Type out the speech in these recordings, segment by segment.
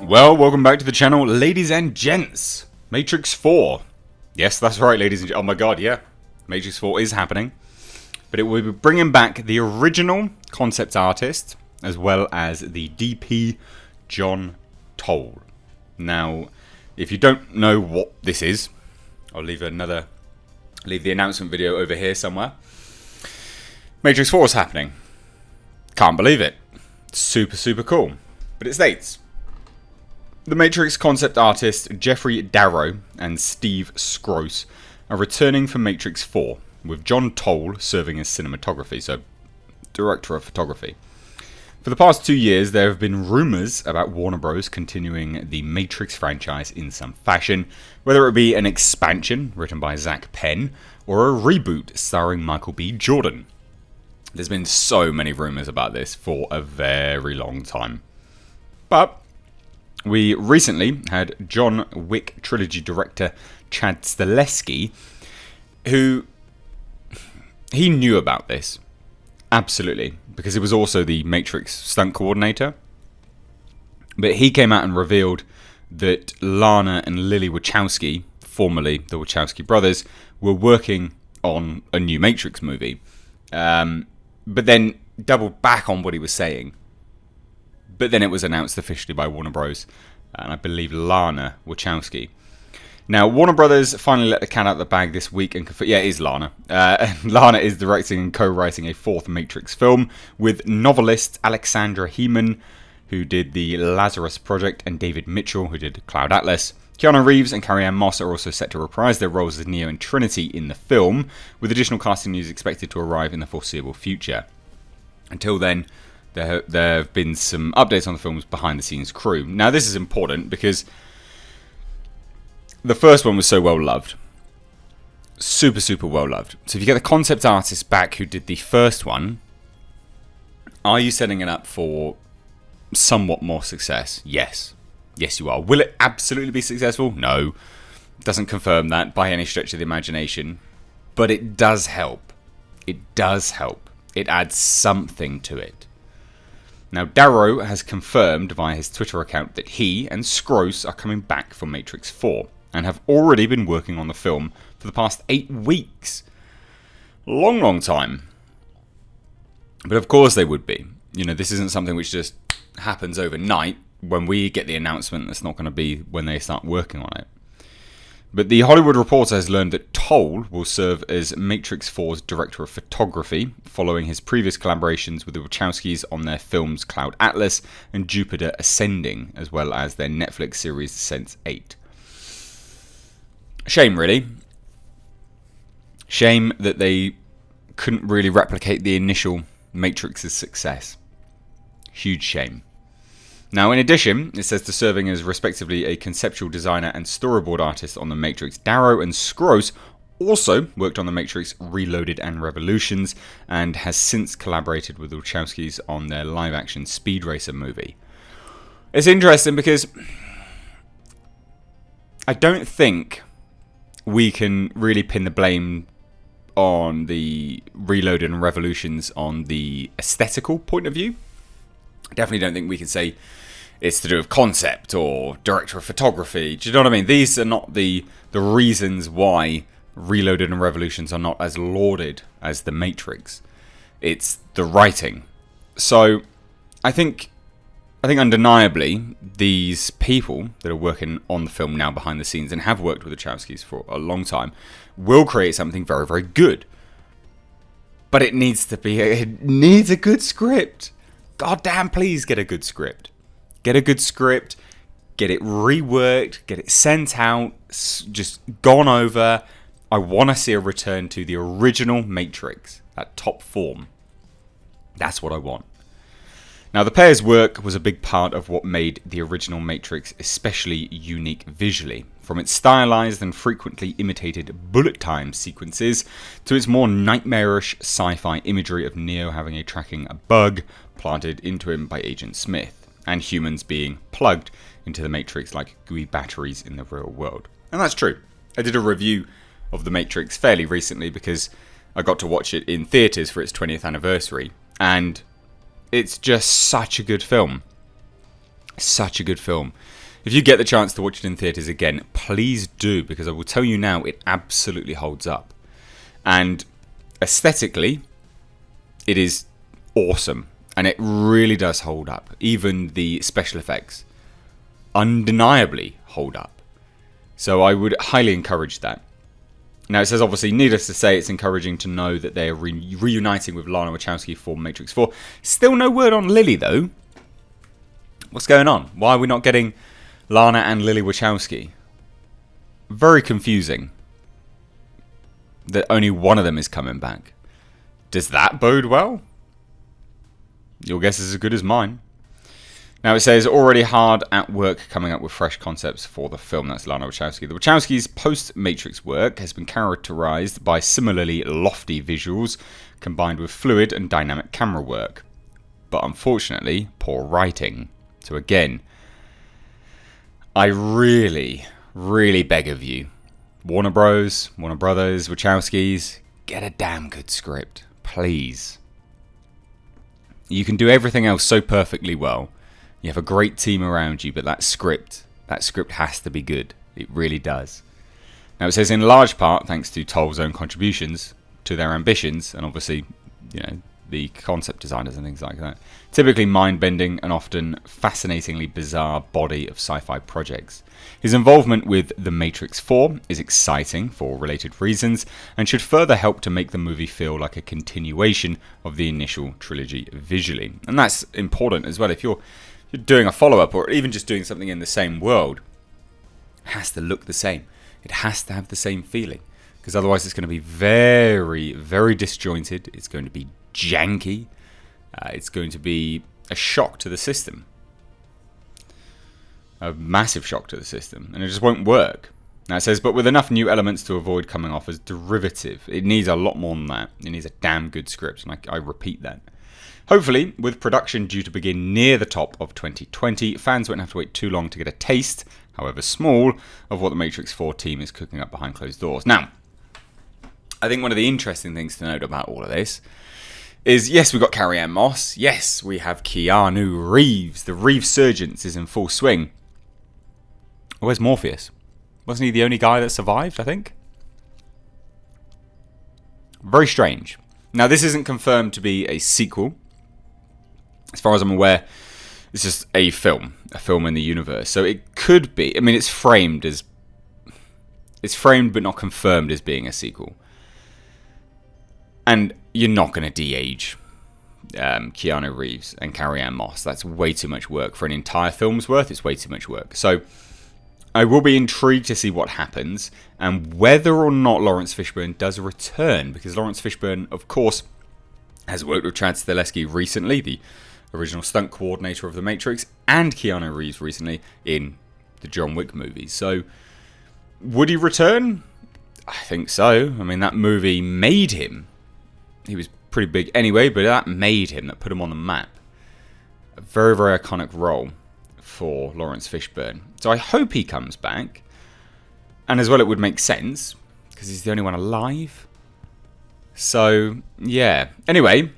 Well, welcome back to the channel, ladies and gents. Matrix 4. Yes, that's right, ladies and gents. Oh my god, yeah. Matrix 4 is happening. But it will be bringing back the original concept artist, as well as the DP, John Toll. Now, if you don't know what this is, I'll leave the announcement video over here somewhere. Matrix 4 is happening. Can't believe it. Super, super cool. But it states, the Matrix concept artist Jeffrey Darrow and Steve Skroce are returning for Matrix 4, with John Toll serving as cinematography, so director of photography. For the past 2 years, there have been rumours about Warner Bros. Continuing the Matrix franchise in some fashion, whether it be an expansion written by Zach Penn or a reboot starring Michael B. Jordan. There's been so many rumours about this for a very long time. But we recently had John Wick trilogy director Chad Stahelski, who he knew about this. Absolutely. Because he was also the Matrix stunt coordinator. But he came out and revealed that Lana and Lily Wachowski, formerly the Wachowski brothers, were working on a new Matrix movie. But then doubled back on what he was saying. But then it was announced officially by Warner Bros. And I believe Lana Wachowski. Now, Warner Brothers finally let the cat out of the bag this week and yeah, it is Lana. Lana is directing and co-writing a fourth Matrix film with novelist Alexandra Heeman, who did the Lazarus Project, and David Mitchell, who did Cloud Atlas. Keanu Reeves and Carrie-Anne Moss are also set to reprise their roles as Neo and Trinity in the film, with additional casting news expected to arrive in the foreseeable future. Until then, there have been some updates on the film's behind-the-scenes crew. Now, this is important because the first one was so well loved. Super, super well loved. So if you get the concept artist back who did the first one, are you setting it up for somewhat more success? Yes. Yes, you are. Will it absolutely be successful? No. Doesn't confirm that by any stretch of the imagination. But it does help. It does help. It adds something to it. Now, Darrow has confirmed via his Twitter account that he and Skroce are coming back for Matrix 4 and have already been working on the film for the past 8 weeks. Long, long time. But of course they would be. You know, this isn't something which just happens overnight. When we get the announcement, that's not going to be when they start working on it. But the Hollywood Reporter has learned that Toll will serve as Matrix 4's director of photography, following his previous collaborations with the Wachowskis on their films Cloud Atlas and Jupiter Ascending, as well as their Netflix series Sense8. Shame, really. Shame that they couldn't really replicate the initial Matrix's success. Huge shame. Now, in addition, it says to serving as respectively a conceptual designer and storyboard artist on The Matrix, Darrow and Skroce also worked on The Matrix Reloaded and Revolutions, and has since collaborated with the Wachowskis on their live-action Speed Racer movie. It's interesting because I don't think we can really pin the blame on the Reloaded and Revolutions on the aesthetical point of view. I definitely don't think we can say it's to do with concept or director of photography. Do you know what I mean? These are not the reasons why Reloaded and Revolutions are not as lauded as The Matrix. It's the writing. So I think undeniably these people that are working on the film now behind the scenes and have worked with the Wachowskis for a long time will create something very, very good. But it needs a good script. God damn, please get a good script. Get a good script, get it reworked, get it sent out, just gone over. I want to see a return to the original Matrix, that top form. That's what I want. Now, the pair's work was a big part of what made the original Matrix especially unique visually, from its stylized and frequently imitated bullet time sequences to its more nightmarish sci-fi imagery of Neo having a tracking bug planted into him by Agent Smith, and humans being plugged into the Matrix like GUI batteries in the real world. And that's true. I did a review of The Matrix fairly recently because I got to watch it in theatres for its 20th anniversary, and it's just such a good film. Such a good film. If you get the chance to watch it in theatres again, please do, because I will tell you now, it absolutely holds up. And aesthetically, it is awesome. And it really does hold up. Even the special effects undeniably hold up. So I would highly encourage that. Now, it says, obviously, needless to say, it's encouraging to know that they are reuniting with Lana Wachowski for Matrix 4. Still no word on Lily, though. What's going on? Why are we not getting Lana and Lily Wachowski? Very confusing that only one of them is coming back. Does that bode well? Your guess is as good as mine. Now it says, already hard at work coming up with fresh concepts for the film. That's Lana Wachowski. The Wachowskis' post-Matrix work has been characterized by similarly lofty visuals combined with fluid and dynamic camera work. But unfortunately, poor writing. So again, I really, really beg of you, Warner Brothers, Wachowskis, get a damn good script, please. You can do everything else so perfectly well. You have a great team around you, but that script has to be good. It really does. Now it says, in large part, thanks to Toll's own contributions to their ambitions, and obviously, the concept designers and things like that. Typically mind-bending and often fascinatingly bizarre body of sci-fi projects. His involvement with The Matrix 4 is exciting for related reasons and should further help to make the movie feel like a continuation of the initial trilogy visually. And that's important as well. If you're doing a follow-up or even just doing something in the same world, it has to look the same. It has to have the same feeling. Because otherwise it's going to be very, very disjointed. It's going to be janky. It's going to be a shock to the system. A massive shock to the system. And it just won't work. Now it says, but with enough new elements to avoid coming off as derivative. It needs a lot more than that. It needs a damn good script. And I repeat that. Hopefully, with production due to begin near the top of 2020, fans won't have to wait too long to get a taste, however small, of what the Matrix 4 team is cooking up behind closed doors. Now, I think one of the interesting things to note about all of this is, yes, we've got Carrie-Anne Moss. Yes, we have Keanu Reeves. The Reevesurgence is in full swing. Where's Morpheus? Wasn't he the only guy that survived, I think? Very strange. Now, this isn't confirmed to be a sequel. As far as I'm aware, it's just a film in the universe. So it could be, I mean, it's framed but not confirmed as being a sequel. And you're not going to de-age Keanu Reeves and Carrie-Anne Moss. That's way too much work for an entire film's worth. It's way too much work. So I will be intrigued to see what happens and whether or not Lawrence Fishburne does return. Because Lawrence Fishburne, of course, has worked with Chad Stahelski recently, the original stunt coordinator of The Matrix, and Keanu Reeves recently in the John Wick movies. So would he return? I think so. I mean, that movie made him. He was pretty big anyway, but that made him, that put him on the map. A very, very iconic role for Lawrence Fishburne. So I hope he comes back. And as well, it would make sense, because he's the only one alive. So, yeah. Anyway,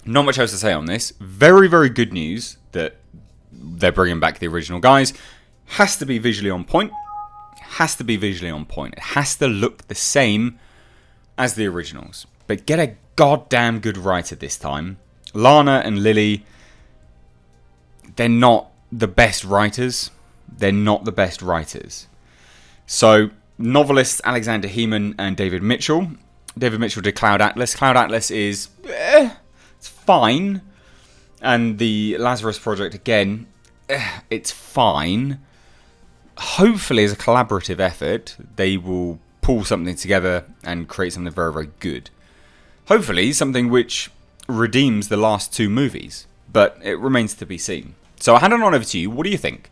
not much else to say on this. Very, very good news that they're bringing back the original guys. Has to be visually on point. It has to look the same as the originals. But get a goddamn good writer this time. Lana and Lily, they're not the best writers. So, novelists Alexander Heeman and David Mitchell. David Mitchell did Cloud Atlas. Cloud Atlas is, it's fine. And the Lazarus Project, again, it's fine. Hopefully, as a collaborative effort, they will pull something together and create something very, very good. Hopefully, something which redeems the last two movies. But it remains to be seen. So I hand it on over to you. What do you think?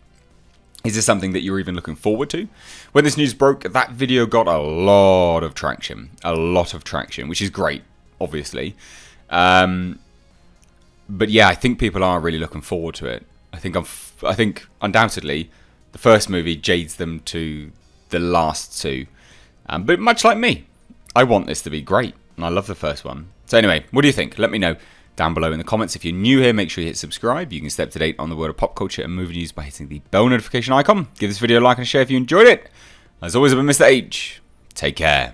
Is this something that you're even looking forward to? When this news broke, that video got a lot of traction. Which is great, obviously. But yeah, I think people are really looking forward to it. I think undoubtedly, the first movie jades them to the last two. But much like me, I want this to be great. And I love the first one. So anyway, what do you think? Let me know down below in the comments. If you're new here, make sure you hit subscribe. You can stay up to date on the world of pop culture and movie news by hitting the bell notification icon. Give this video a like and a share if you enjoyed it. As always, I've been Mr. H. Take care.